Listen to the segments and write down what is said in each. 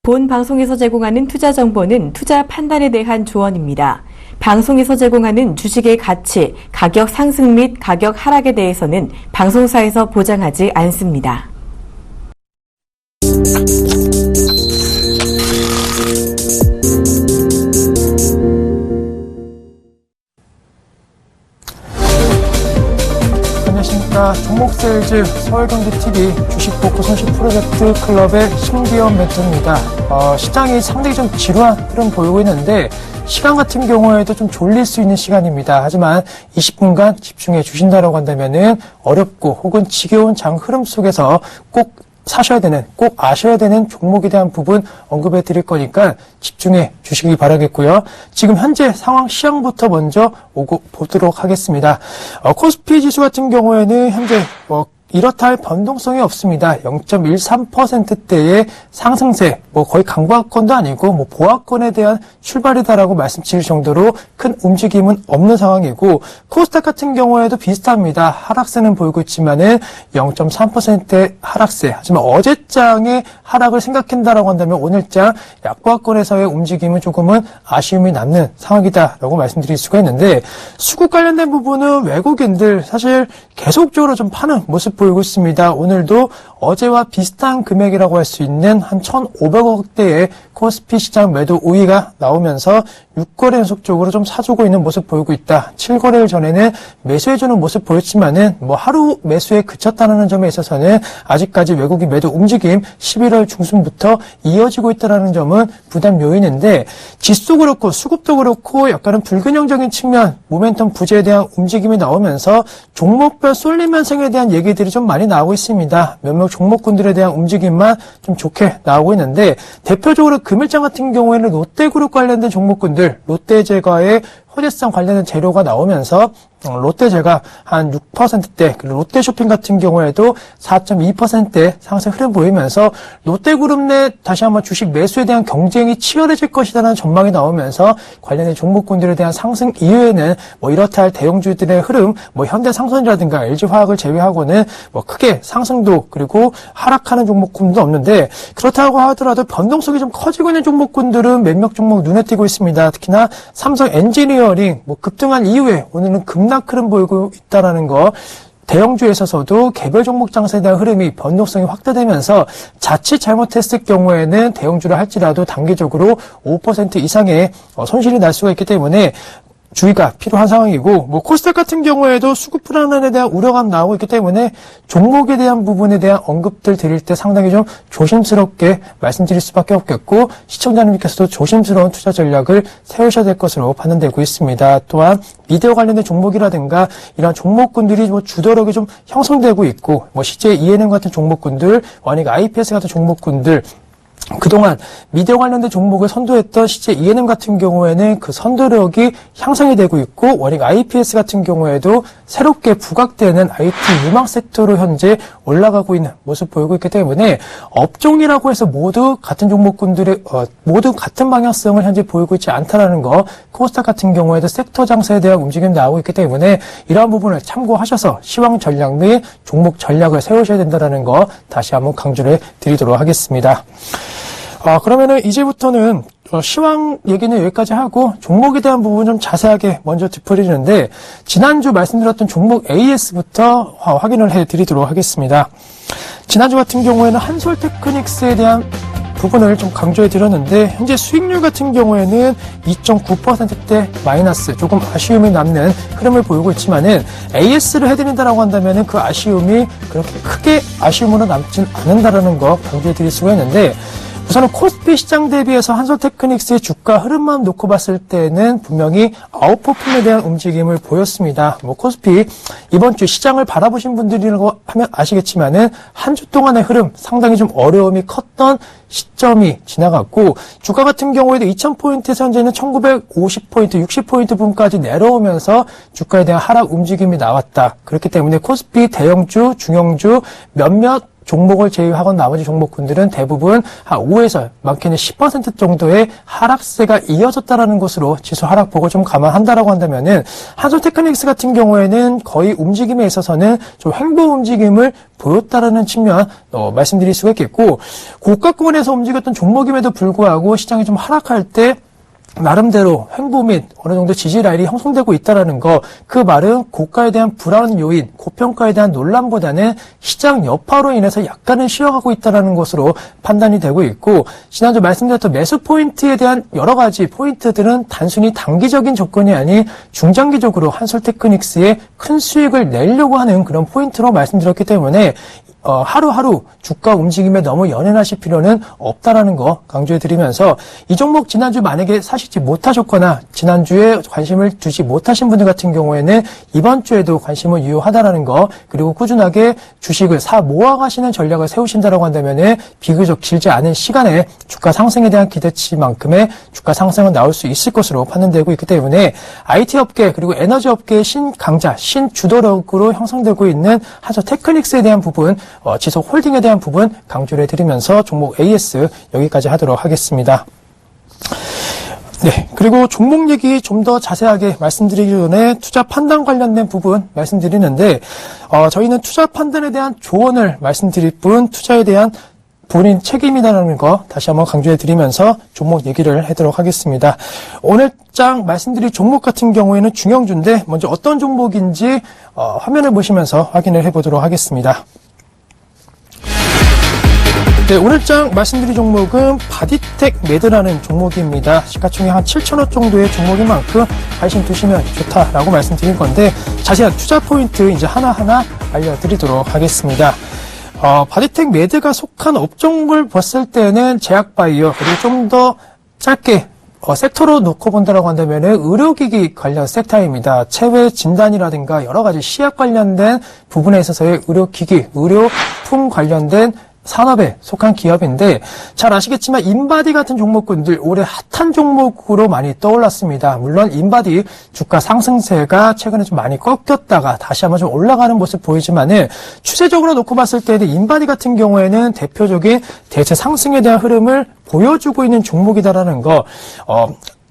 본 방송에서 제공하는 투자 정보는 투자 판단에 대한 조언입니다. 방송에서 제공하는 주식의 가치, 가격 상승 및 가격 하락에 대해서는 방송사에서 보장하지 않습니다. 안녕하십니까. 종목세일즈 서울경제TV 주식복구 손실 프로젝트 클럽의 신기현 멘토입니다. 시장이 상당히 좀 지루한 흐름 보이고 있는데 시간 같은 경우에도 좀 졸릴 수 있는 시간입니다. 하지만 20분간 집중해 주신다고 한다면은 어렵고 혹은 지겨운 장 흐름 속에서 꼭 사셔야 되는, 꼭 아셔야 되는 종목에 대한 부분 언급해 드릴 거니까 집중해 주시기 바라겠고요. 지금 현재 상황 시황부터 먼저 보도록 하겠습니다. 코스피 지수 같은 경우에는 현재 이렇다 할 변동성이 없습니다. 0.13%대의 상승세, 거의 강보합권도 아니고 보합권에 대한 출발이다라고 말씀드릴 정도로 큰 움직임은 없는 상황이고, 코스닥 같은 경우에도 비슷합니다. 하락세는 보이고 있지만은 0.3%의 하락세. 하지만 어제장의 하락을 생각한다라고 한다면 오늘장 약보합권에서의 움직임은 조금은 아쉬움이 남는 상황이다라고 말씀드릴 수가 있는데, 수급 관련된 부분은 외국인들 사실 계속적으로 좀 파는 모습 보이고 있습니다. 오늘도 어제와 비슷한 금액이라고 할 수 있는 한 1,500억대의 코스피 시장 매도 우위가 나오면서 6거래 연속적으로 좀 사주고 있는 모습 보이고 있다. 7거래일 전에는 매수해주는 모습 보였지만은 하루 매수에 그쳤다는 점에 있어서는 아직까지 외국인 매도 움직임 11월 중순부터 이어지고 있다는 점은 부담 요인인데, 지수도 그렇고 수급도 그렇고 약간은 불균형적인 측면, 모멘텀 부재에 대한 움직임이 나오면서 종목별 쏠림 현상에 대한 얘기들이 좀 많이 나오고 있습니다. 몇몇 종목군들에 대한 움직임만 좀 좋게 나오고 있는데, 대표적으로 금일장 같은 경우에는 롯데그룹 관련된 종목군들, 롯데제과의 호재성 관련된 재료가 나오면서 롯데제가 한 6%대, 그리고 롯데쇼핑 같은 경우에도 4.2%대 상승 흐름 보이면서 롯데그룹 내 다시 한번 주식 매수에 대한 경쟁이 치열해질 것이라는 전망이 나오면서 관련된 종목군들에 대한 상승 이외에는 이렇다 할 대형주들의 흐름, 현대상선이라든가 LG화학을 제외하고는 크게 상승도 그리고 하락하는 종목군도 없는데, 그렇다고 하더라도 변동성이 좀 커지고 있는 종목군들은 몇몇 종목 눈에 띄고 있습니다. 특히나 삼성 엔지니어링 급등한 이후에 오늘은 급락 흐름 보이고 있다는 거, 대형주에 있어서도 개별 종목 장세에 대한 흐름이 변동성이 확대되면서 자칫 잘못했을 경우에는 대형주를 할지라도 단기적으로 5% 이상의 손실이 날 수가 있기 때문에 주의가 필요한 상황이고, 코스닥 같은 경우에도 수급 불안에 대한 우려가 나오고 있기 때문에 종목에 대한 부분에 대한 언급들 드릴 때 상당히 좀 조심스럽게 말씀드릴 수밖에 없겠고, 시청자님께서도 조심스러운 투자 전략을 세우셔야 될 것으로 판단되고 있습니다. 또한 미디어 관련된 종목이라든가 이런 종목군들이 주도력이 좀 형성되고 있고, CJ ENM 같은 종목군들, 원익 IPS 같은 종목군들, 그동안 미디어 관련된 종목을 선도했던 CJ ENM 같은 경우에는 그 선도력이 향상이 되고 있고, 원익 IPS 같은 경우에도 새롭게 부각되는 IT 유망 섹터로 현재 올라가고 있는 모습 보이고 있기 때문에 업종이라고 해서 모두 같은 종목군들의 모두 같은 방향성을 현재 보이고 있지 않다라는 거, 코스닥 같은 경우에도 섹터 장세에 대한 움직임이 나오고 있기 때문에 이러한 부분을 참고하셔서 시황 전략 및 종목 전략을 세우셔야 된다는 거 다시 한번 강조를 드리도록 하겠습니다. 그러면은 이제부터는 시황 얘기는 여기까지 하고 종목에 대한 부분 좀 자세하게 먼저 짚어드리는데, 지난주 말씀드렸던 종목 AS부터 확인을 해드리도록 하겠습니다. 지난주 같은 경우에는 한솔테크닉스에 대한 부분을 좀 강조해 드렸는데, 현재 수익률 같은 경우에는 2.9%대 마이너스, 조금 아쉬움이 남는 흐름을 보이고 있지만은 AS를 해드린다라고 한다면은 그 아쉬움이 그렇게 크게 아쉬움으로 남진 않는다라는 거 강조해 드릴 수가 있는데, 우선은 코스피 시장 대비해서 한솔테크닉스의 주가 흐름만 놓고 봤을 때는 분명히 아웃퍼폼에 대한 움직임을 보였습니다. 코스피 이번 주 시장을 바라보신 분들이라고 하면 아시겠지만은 한 주 동안의 흐름 상당히 좀 어려움이 컸던 시점이 지나갔고, 주가 같은 경우에도 2000포인트에서 현재는 1950포인트, 60포인트 부분까지 내려오면서 주가에 대한 하락 움직임이 나왔다. 그렇기 때문에 코스피 대형주, 중형주 몇몇 종목을 제외하건 나머지 종목군들은 대부분 한 5에서 많게는 10% 정도의 하락세가 이어졌다라는 것으로 지수 하락폭을 좀 감안한다라고 한다면은 한솔테크닉스 같은 경우에는 거의 움직임에 있어서는 좀 횡보 움직임을 보였다라는 측면 말씀드릴 수가 있겠고, 고가권에서 움직였던 종목임에도 불구하고 시장이 좀 하락할 때 나름대로 횡보 및 어느 정도 지지 라인이 형성되고 있다는 거, 그 말은 고가에 대한 불안 요인, 고평가에 대한 논란보다는 시장 여파로 인해서 약간은 쉬어가고 있다는 것으로 판단이 되고 있고, 지난주 말씀드렸던 매수 포인트에 대한 여러 가지 포인트들은 단순히 단기적인 조건이 아닌 중장기적으로 한솔테크닉스에 큰 수익을 내려고 하는 그런 포인트로 말씀드렸기 때문에 하루하루 주가 움직임에 너무 연연하실 필요는 없다라는 거 강조해드리면서, 이 종목 지난주 만약에 사시지 못하셨거나 지난주에 관심을 두지 못하신 분들 같은 경우에는 이번 주에도 관심을 유효하다라는 거, 그리고 꾸준하게 주식을 사 모아가시는 전략을 세우신다라고 한다면은 비교적 길지 않은 시간에 주가 상승에 대한 기대치만큼의 주가 상승은 나올 수 있을 것으로 판단되고 있기 때문에 IT 업계 그리고 에너지 업계의 신강자, 신주도력으로 형성되고 있는 한솔테크닉스에 대한 부분, 지속 홀딩에 대한 부분 강조를 해드리면서 종목 AS 여기까지 하도록 하겠습니다. 네, 그리고 종목 얘기 좀 더 자세하게 말씀드리기 전에 투자 판단 관련된 부분 말씀드리는데, 저희는 투자 판단에 대한 조언을 말씀드릴 뿐 투자에 대한 본인 책임이라는 거 다시 한번 강조해 드리면서 종목 얘기를 하도록 하겠습니다. 오늘 장 말씀드릴 종목 같은 경우에는 중형주인데, 먼저 어떤 종목인지 화면을 보시면서 확인을 해보도록 하겠습니다. 네, 오늘 장 말씀드릴 종목은 바디텍 매드라는 종목입니다. 시가총액 한 7천억 정도의 종목인 만큼 관심 두시면 좋다라고 말씀드린 건데, 자세한 투자 포인트 이제 하나하나 알려드리도록 하겠습니다. 바디텍 매드가 속한 업종을 봤을 때는 제약바이오, 그리고 좀 더 짧게 섹터로 놓고 본다라고 한다면 의료기기 관련 섹터입니다. 체외 진단이라든가 여러 가지 시약 관련된 부분에 있어서의 의료기기, 의료품 관련된 산업에 속한 기업인데, 잘 아시겠지만 인바디 같은 종목군들 올해 핫한 종목으로 많이 떠올랐습니다. 물론 인바디 주가 상승세가 최근에 좀 많이 꺾였다가 다시 한번 좀 올라가는 모습 보이지만은, 추세적으로 놓고 봤을 때는 인바디 같은 경우에는 대표적인 대체 상승에 대한 흐름을 보여주고 있는 종목이다라는 거,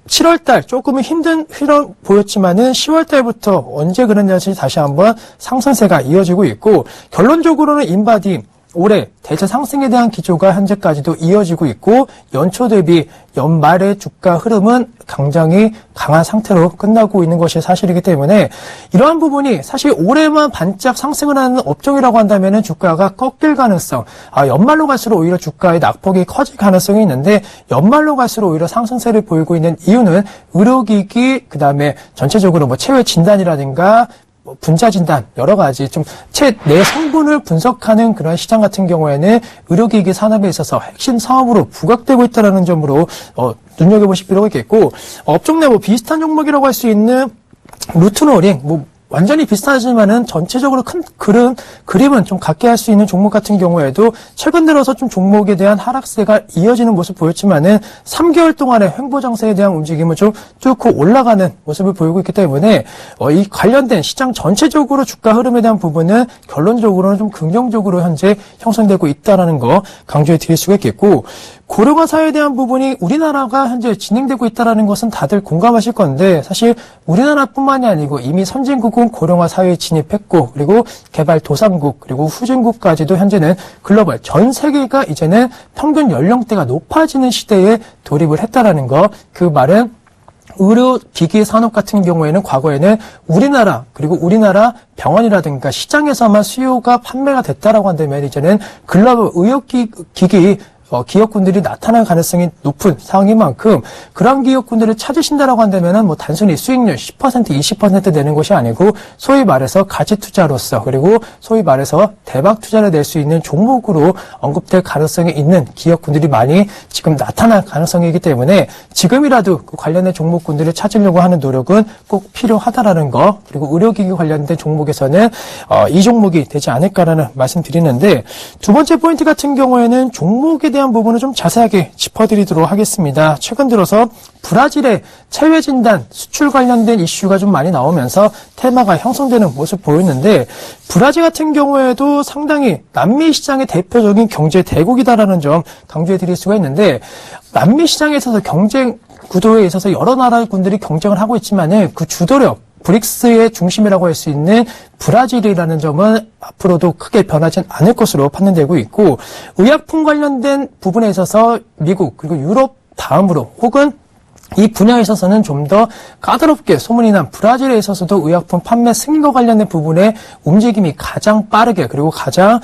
7월달 조금은 힘든 흐름 보였지만은 10월달부터 언제 그랬는지 다시 한번 상승세가 이어지고 있고, 결론적으로는 인바디 올해 대체 상승에 대한 기조가 현재까지도 이어지고 있고, 연초 대비 연말의 주가 흐름은 굉장히 강한 상태로 끝나고 있는 것이 사실이기 때문에, 이러한 부분이 사실 올해만 반짝 상승을 하는 업종이라고 한다면 주가가 꺾일 가능성, 연말로 갈수록 오히려 주가의 낙폭이 커질 가능성이 있는데, 연말로 갈수록 오히려 상승세를 보이고 있는 이유는 의료기기, 그 다음에 전체적으로 체외 진단이라든가 분자 진단, 여러 가지 좀 내 성분을 분석하는 그런 시장 같은 경우에는 의료기기 산업에 있어서 핵심 사업으로 부각되고 있다는 점으로 눈여겨보실 필요가 있겠고, 업종 내 비슷한 종목이라고 할 수 있는 루트노링, 완전히 비슷하지만은 전체적으로 큰 그림은 좀 같게 할 수 있는 종목 같은 경우에도 최근 들어서 좀 종목에 대한 하락세가 이어지는 모습 보였지만은 3개월 동안의 횡보 장세에 대한 움직임을 좀 뚫고 올라가는 모습을 보이고 있기 때문에 이 관련된 시장 전체적으로 주가 흐름에 대한 부분은 결론적으로는 좀 긍정적으로 현재 형성되고 있다는 거 강조해 드릴 수가 있겠고, 고령화 사회에 대한 부분이 우리나라가 현재 진행되고 있다는 것은 다들 공감하실 건데, 사실 우리나라뿐만이 아니고 이미 선진국은 고령화 사회에 진입했고, 그리고 개발도상국 그리고 후진국까지도 현재는 글로벌 전 세계가 이제는 평균 연령대가 높아지는 시대에 돌입을 했다는 거, 그 말은 의료기기 산업 같은 경우에는 과거에는 우리나라 그리고 우리나라 병원이라든가 시장에서만 수요가 판매가 됐다라고 한다면, 이제는 글로벌 의료기기 기업군들이 나타날 가능성이 높은 상황인 만큼, 그러한 기업군들을 찾으신다라고 한다면 단순히 수익률 10%, 20% 내는 것이 아니고, 소위 말해서 가치 투자로서, 그리고 소위 말해서 대박 투자를 낼 수 있는 종목으로 언급될 가능성이 있는 기업군들이 많이 지금 나타날 가능성이기 때문에, 지금이라도 그 관련된 종목군들을 찾으려고 하는 노력은 꼭 필요하다라는 거, 그리고 의료기기 관련된 종목에서는 이 종목이 되지 않을까라는 말씀 드리는데, 두 번째 포인트 같은 경우에는 종목에 대한 부분을 좀 자세하게 짚어드리도록 하겠습니다. 최근 들어서 브라질의 체외 진단, 수출 관련된 이슈가 좀 많이 나오면서 테마가 형성되는 모습 보였는데, 브라질 같은 경우에도 상당히 남미 시장의 대표적인 경제 대국이다라는 점 강조해 드릴 수가 있는데, 남미 시장에 있어서 경쟁 구도에 있어서 여러 나라군들이 경쟁을 하고 있지만은 그 주도력, 브릭스의 중심이라고 할 수 있는 브라질이라는 점은 앞으로도 크게 변하진 않을 것으로 판단되고 있고, 의약품 관련된 부분에 있어서 미국 그리고 유럽 다음으로 혹은 이 분야에 있어서는 좀 더 까다롭게 소문이 난 브라질에 있어서도 의약품 판매 승인과 관련된 부분의 움직임이 가장 빠르게 그리고 가장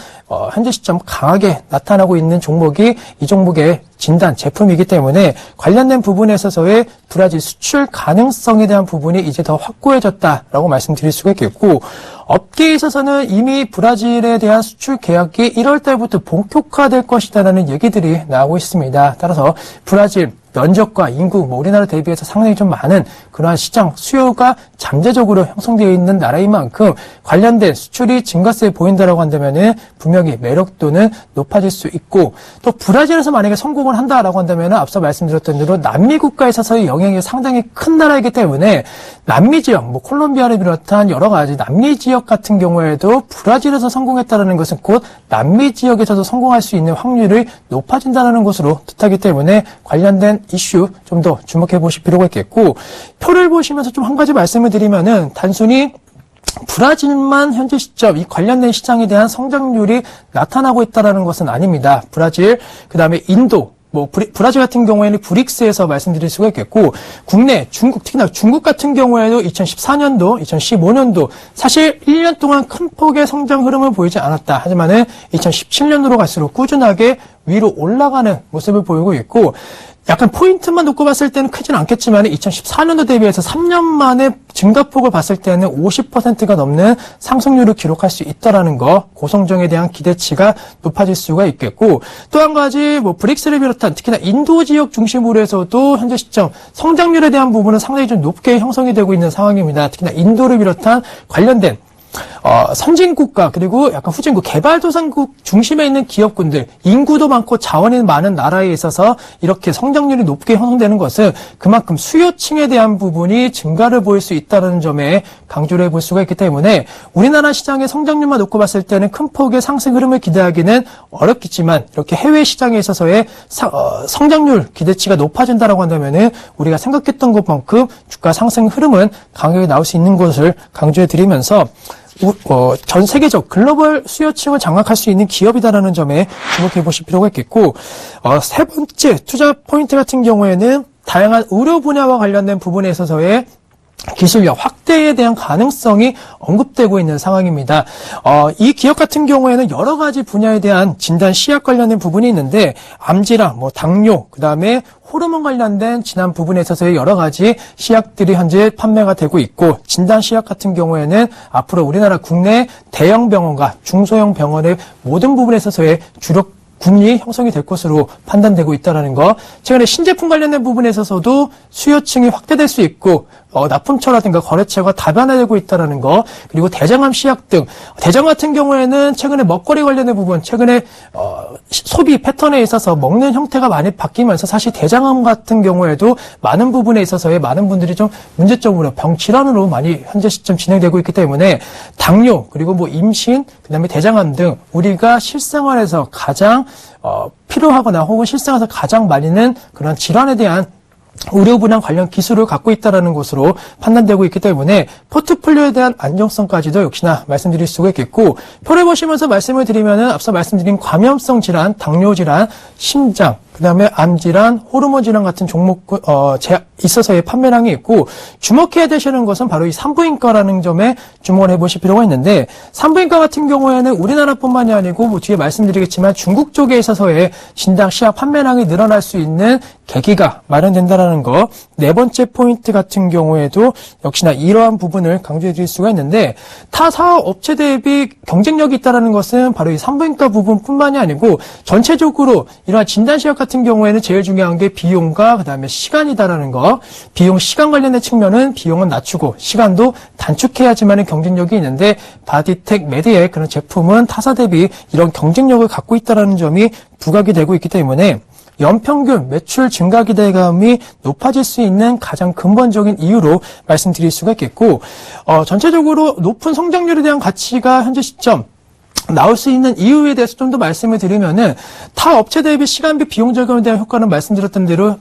현재 시점 강하게 나타나고 있는 종목이 이 종목의 진단 제품이기 때문에 관련된 부분에 있어서의 브라질 수출 가능성에 대한 부분이 이제 더 확고해졌다라고 말씀드릴 수가 있겠고, 업계에 있어서는 이미 브라질에 대한 수출 계약이 1월 달부터 본격화될 것이다라는 얘기들이 나오고 있습니다. 따라서 브라질 면적과 인구, 우리나라 대비해서 상당히 좀 많은 그러한 시장 수요가 잠재적으로 형성되어 있는 나라인 만큼 관련된 수출이 증가세 보인다라고 한다면은 분명히 매력도는 높아질 수 있고, 또 브라질에서 만약에 성공을 한다라고 한다면은 앞서 말씀드렸던 대로 남미 국가에 있어서의 영향이 상당히 큰 나라이기 때문에 남미 지역, 콜롬비아를 비롯한 여러 가지 남미 지역 같은 경우에도 브라질에서 성공했다라는 것은 곧 남미 지역에서도 성공할 수 있는 확률이 높아진다는 것으로 뜻하기 때문에 관련된 이슈 좀 더 주목해 보실 필요가 있겠고, 표를 보시면서 좀 한 가지 말씀을 드리면은 단순히 브라질만 현재 시점 이 관련된 시장에 대한 성장률이 나타나고 있다는 것은 아닙니다. 브라질, 그 다음에 인도, 브라질 같은 경우에는 브릭스에서 말씀드릴 수가 있겠고, 국내, 중국, 특히나 중국 같은 경우에도 2014년도, 2015년도, 사실 1년 동안 큰 폭의 성장 흐름을 보이지 않았다. 하지만은 2017년으로 갈수록 꾸준하게 위로 올라가는 모습을 보이고 있고, 약간 포인트만 놓고 봤을 때는 크진 않겠지만 2014년도 대비해서 3년 만에 증가폭을 봤을 때는 50%가 넘는 상승률을 기록할 수 있다라는 거, 고성장에 대한 기대치가 높아질 수가 있겠고, 또 한 가지 브릭스를 비롯한 특히나 인도 지역 중심으로 해서도 현재 시점 성장률에 대한 부분은 상당히 좀 높게 형성이 되고 있는 상황입니다. 특히나 인도를 비롯한 관련된 선진국가 그리고 약간 후진국, 개발도상국 중심에 있는 기업군들, 인구도 많고 자원이 많은 나라에 있어서 이렇게 성장률이 높게 형성되는 것은 그만큼 수요층에 대한 부분이 증가를 보일 수 있다는 점에 강조를 해볼 수가 있기 때문에 우리나라 시장의 성장률만 놓고 봤을 때는 큰 폭의 상승 흐름을 기대하기는 어렵겠지만, 이렇게 해외 시장에 있어서의 성장률 기대치가 높아진다라고 한다면은 우리가 생각했던 것만큼 주가 상승 흐름은 강하게 나올 수 있는 것을 강조해 드리면서 전 세계적 글로벌 수요층을 장악할 수 있는 기업이다라는 점에 주목해 보실 필요가 있겠고, 세 번째 투자 포인트 같은 경우에는 다양한 의료 분야와 관련된 부분에 있어서의 기술력 확대에 대한 가능성이 언급되고 있는 상황입니다. 이 기업 같은 경우에는 여러 가지 분야에 대한 진단 시약 관련된 부분이 있는데, 암질환, 당뇨, 그 다음에 호르몬 관련된 진단 부분에 있어서의 여러 가지 시약들이 현재 판매가 되고 있고, 진단 시약 같은 경우에는 앞으로 우리나라 국내 대형 병원과 중소형 병원의 모든 부분에 있어서의 주력 군이 형성이 될 것으로 판단되고 있다는 거, 최근에 신제품 관련된 부분에 있어서도 수요층이 확대될 수 있고, 납품처라든가 거래처가 다변화되고 있다는 거, 그리고 대장암 시약 등, 대장 같은 경우에는 최근에 먹거리 관련된 부분, 최근에 소비 패턴에 있어서 먹는 형태가 많이 바뀌면서 사실 대장암 같은 경우에도 많은 부분에 있어서의 많은 분들이 좀 문제점으로 병질환으로 많이 현재 시점 진행되고 있기 때문에 당뇨, 그리고 임신, 그다음에 대장암 등 우리가 실생활에서 가장 필요하거나 혹은 실생활에서 가장 많이는 그런 질환에 대한 의료 분야 관련 기술을 갖고 있다는 것으로 판단되고 있기 때문에 포트폴리오에 대한 안정성까지도 역시나 말씀드릴 수가 있겠고, 표를 보시면서 말씀을 드리면은 앞서 말씀드린 감염성 질환, 당뇨 질환, 심장, 그 다음에 암질환, 호르몬 질환 같은 종목, 있어서의 판매량이 있고, 주목해야 되시는 것은 바로 이 산부인과라는 점에 주목을 해보실 필요가 있는데, 산부인과 같은 경우에는 우리나라뿐만이 아니고, 뒤에 말씀드리겠지만 중국 쪽에 있어서의 진단 시약 판매량이 늘어날 수 있는 계기가 마련된다라는 거. 네 번째 포인트 같은 경우에도 역시나 이러한 부분을 강조해 드릴 수가 있는데, 타 사업 업체 대비 경쟁력이 있다는 것은 바로 이 산부인과 부분뿐만이 아니고, 전체적으로 이러한 진단 시약 같은 경우에는 제일 중요한 게 비용과 그다음에 시간이다라는 거. 비용, 시간 관련된 측면은 비용은 낮추고 시간도 단축해야지만 경쟁력이 있는데 바디텍 메드의 그런 제품은 타사 대비 이런 경쟁력을 갖고 있다는 점이 부각이 되고 있기 때문에 연평균 매출 증가 기대감이 높아질 수 있는 가장 근본적인 이유로 말씀드릴 수가 있겠고, 전체적으로 높은 성장률에 대한 가치가 현재 시점 나올 수 있는 이유에 대해서 좀 더 말씀을 드리면은 타 업체 대비 시간비 비용 절감에 대한 효과는 말씀드렸던 대로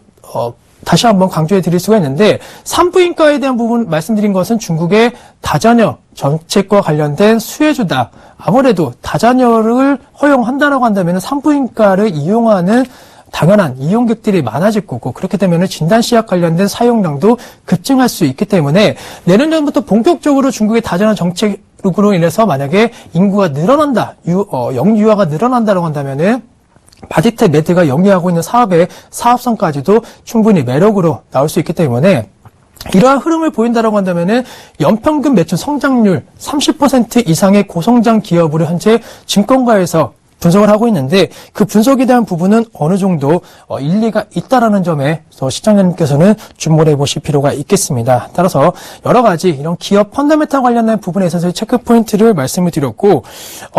다시 한번 강조해 드릴 수가 있는데, 산부인과에 대한 부분 말씀드린 것은 중국의 다자녀 정책과 관련된 수혜주다. 아무래도 다자녀를 허용한다라고 한다면 산부인과를 이용하는 당연한 이용객들이 많아질 거고, 그렇게 되면 진단시약 관련된 사용량도 급증할 수 있기 때문에 내년부터 본격적으로 중국의 다자녀 정책으로 인해서 만약에 인구가 늘어난다, 영유아가 늘어난다라고 한다면은 바디텍 메드가 영위하고 있는 사업의 사업성까지도 충분히 매력으로 나올 수 있기 때문에 이러한 흐름을 보인다라고 한다면은 연평균 매출 성장률 30% 이상의 고성장 기업으로 현재 증권가에서 분석을 하고 있는데, 그 분석에 대한 부분은 어느 정도 일리가 있다라는 점에 시청자님께서는 주목을 해보실 필요가 있겠습니다. 따라서 여러 가지 이런 기업 펀더멘탈 관련된 부분에 있어서 체크 포인트를 말씀을 드렸고,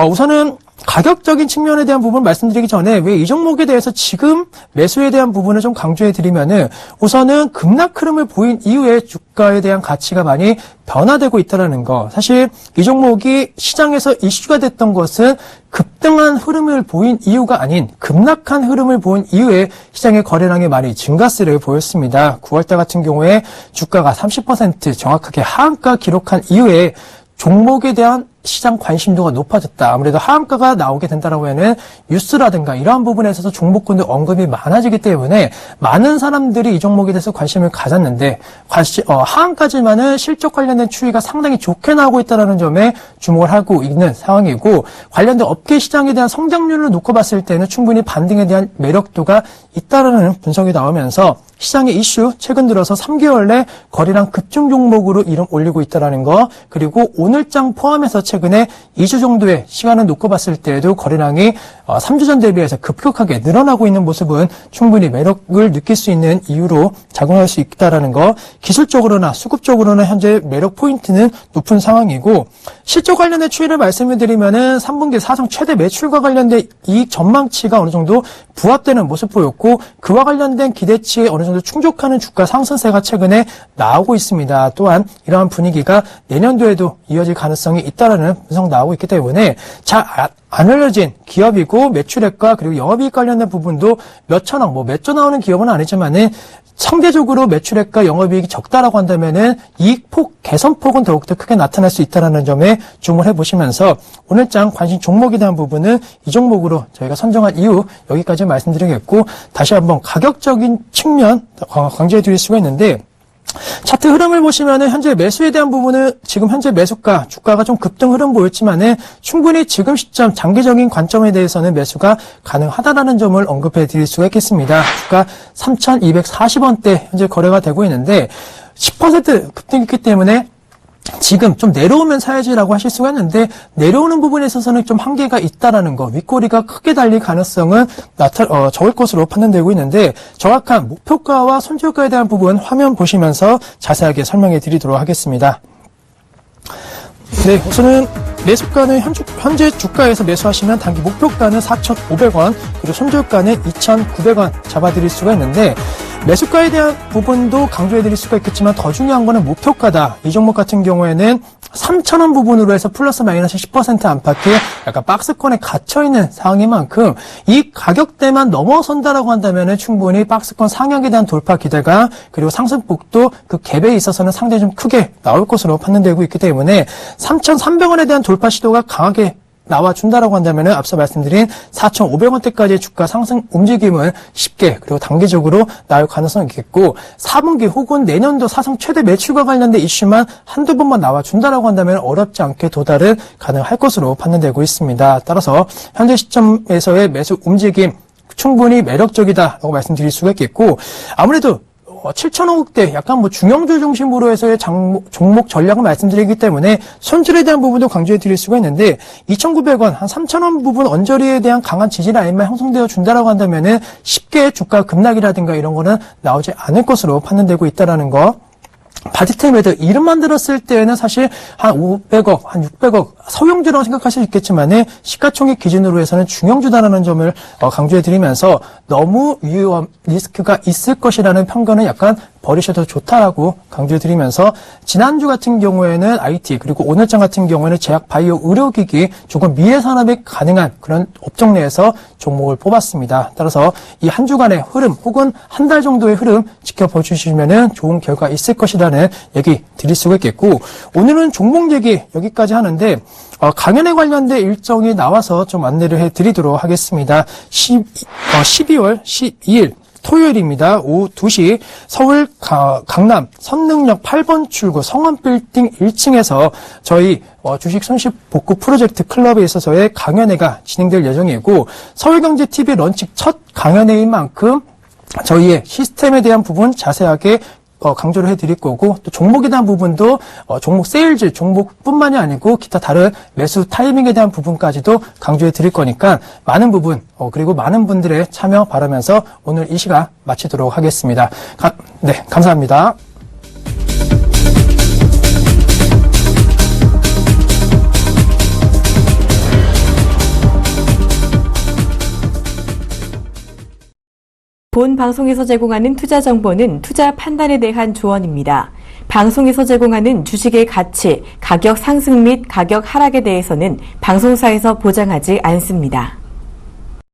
우선은 가격적인 측면에 대한 부분 말씀드리기 전에 왜 이 종목에 대해서 지금 매수에 대한 부분을 좀 강조해 드리면은, 우선은 급락 흐름을 보인 이후에 주가에 대한 가치가 많이 변화되고 있다는 거. 사실 이 종목이 시장에서 이슈가 됐던 것은 급등한 흐름을 보인 이유가 아닌 급락한 흐름을 보인 이후에 시장의 거래량이 많이 증가세를 보였습니다. 9월달 같은 경우에 주가가 30% 정확하게 하한가 기록한 이후에 종목에 대한 시장 관심도가 높아졌다. 아무래도 하한가가 나오게 된다라고 하면 뉴스라든가 이러한 부분에 있어서 종목군도 언급이 많아지기 때문에 많은 사람들이 이 종목에 대해서 관심을 가졌는데, 하한가지만은 실적 관련된 추이가 상당히 좋게 나오고 있다는 점에 주목을 하고 있는 상황이고, 관련된 업계 시장에 대한 성장률을 놓고 봤을 때는 충분히 반등에 대한 매력도가 있다는 분석이 나오면서 시장의 이슈, 최근 들어서 3개월 내 거래량 급증 종목으로 이름 올리고 있다는 거, 그리고 오늘장 포함해서 최근에 2주 정도의 시간을 놓고 봤을 때에도 거래량이 3주 전 대비해서 급격하게 늘어나고 있는 모습은 충분히 매력을 느낄 수 있는 이유로 작용할 수 있다는 거, 기술적으로나 수급적으로나 현재 매력 포인트는 높은 상황이고, 실적 관련된 추이를 말씀을 드리면은 3분기 사상 최대 매출과 관련된 이익 전망치가 어느 정도 부합되는 모습 보였고, 그와 관련된 기대치에 어느 정도 충족하는 주가 상승세가 최근에 나오고 있습니다. 또한 이러한 분위기가 내년도에도 이어질 가능성이 있다라는 분석 나오고 있기 때문에 잘 안 알려진 기업이고, 매출액과 그리고 영업이익 관련된 부분도 몇천억, 몇 조 나오는 기업은 아니지만은 상대적으로 매출액과 영업이익이 적다라고 한다면은 이익폭, 개선폭은 더욱더 크게 나타날 수 있다는 점에 주목을 해보시면서 오늘장 관심 종목에 대한 부분은 이 종목으로 저희가 선정한 이유 여기까지 말씀드리겠고, 다시 한번 가격적인 측면 강조해 드릴 수가 있는데, 차트 흐름을 보시면은 현재 매수에 대한 부분은 지금 현재 매수가, 주가가 좀 급등 흐름 보였지만은 충분히 지금 시점 장기적인 관점에 대해서는 매수가 가능하다라는 점을 언급해 드릴 수가 있겠습니다. 주가 3,240원대 현재 거래가 되고 있는데 10% 급등했기 때문에 지금 좀 내려오면 사야지라고 하실 수가 있는데, 내려오는 부분에 있어서는 좀 한계가 있다라는 거, 윗꼬리가 크게 달릴 가능성은 적을 것으로 판단되고 있는데, 정확한 목표가와 손절가에 대한 부분 화면 보시면서 자세하게 설명해 드리도록 하겠습니다. 네, 우선은 매수가는 현재 주가에서 매수하시면 단기 목표가는 4,500원, 그리고 손절가는 2,900원 잡아드릴 수가 있는데, 매수가에 대한 부분도 강조해드릴 수가 있겠지만 더 중요한 거는 목표가다. 이 종목 같은 경우에는 3,000원 부분으로 해서 플러스 마이너스 10% 안팎의 약간 박스권에 갇혀있는 상황인 만큼 이 가격대만 넘어선다라고 한다면 충분히 박스권 상향에 대한 돌파 기대가, 그리고 상승폭도 그 갭에 있어서는 상당히 좀 크게 나올 것으로 판단되고 있기 때문에 3,300원에 대한 돌파 시도가 강하게 나와준다라고 한다면 앞서 말씀드린 4,500원대까지의 주가 상승 움직임은 쉽게 그리고 단기적으로 나올 가능성이 있겠고, 4분기 혹은 내년도 사상 최대 매출과 관련된 이슈만 한두 번만 나와준다라고 한다면 어렵지 않게 도달은 가능할 것으로 판단되고 있습니다. 따라서 현재 시점에서의 매수 움직임 충분히 매력적이다라고 말씀드릴 수가 있겠고, 아무래도 7,000억대 약간 중형주 중심으로 해서의 종목 전략을 말씀드리기 때문에 손실에 대한 부분도 강조해 드릴 수가 있는데 2,900원, 한 3,000원 부분 언저리에 대한 강한 지지 라인만 형성되어 준다라고 한다면은 쉽게 주가 급락이라든가 이런 거는 나오지 않을 것으로 판단되고 있다라는 거. 바디템에도 이름만 들었을 때는 사실 한 500억, 한 600억 서형주라고 생각하실 수 있겠지만 시가총액 기준으로 해서는 중형주다라는 점을 강조해드리면서 너무 위험 리스크가 있을 것이라는 편견은 약간 버리셔도 좋다라고 강조해드리면서 지난주 같은 경우에는 IT 그리고 오늘장 같은 경우에는 제약 바이오 의료기기 조금 미래 산업에 가능한 그런 업종 내에서 종목을 뽑았습니다. 따라서 이 한 주간의 흐름 혹은 한 달 정도의 흐름 지켜봐 주시면은 좋은 결과 있을 것이라는 얘기 드릴 수가 있겠고 오늘은 종목 얘기 여기까지 하는데 강연에 관련된 일정이 나와서 좀 안내를 해드리도록 하겠습니다. 12월 12일 토요일입니다. 오후 2시 서울 강남 선능역 8번 출구 성원빌딩 1층에서 저희 주식 손실 복구 프로젝트 클럽에 있어서의 강연회가 진행될 예정이고 서울경제TV 런칭 첫 강연회인 만큼 저희의 시스템에 대한 부분 자세하게 강조를 해드릴 거고 또 종목에 대한 부분도 종목 세일즈 종목뿐만이 아니고 기타 다른 매수 타이밍에 대한 부분까지도 강조해 드릴 거니까 많은 부분 그리고 많은 분들의 참여 바라면서 오늘 이 시간 마치도록 하겠습니다. 네, 감사합니다. 본 방송에서 제공하는 투자 정보는 투자 판단에 대한 조언입니다. 방송에서 제공하는 주식의 가치, 가격 상승 및 가격 하락에 대해서는 방송사에서 보장하지 않습니다.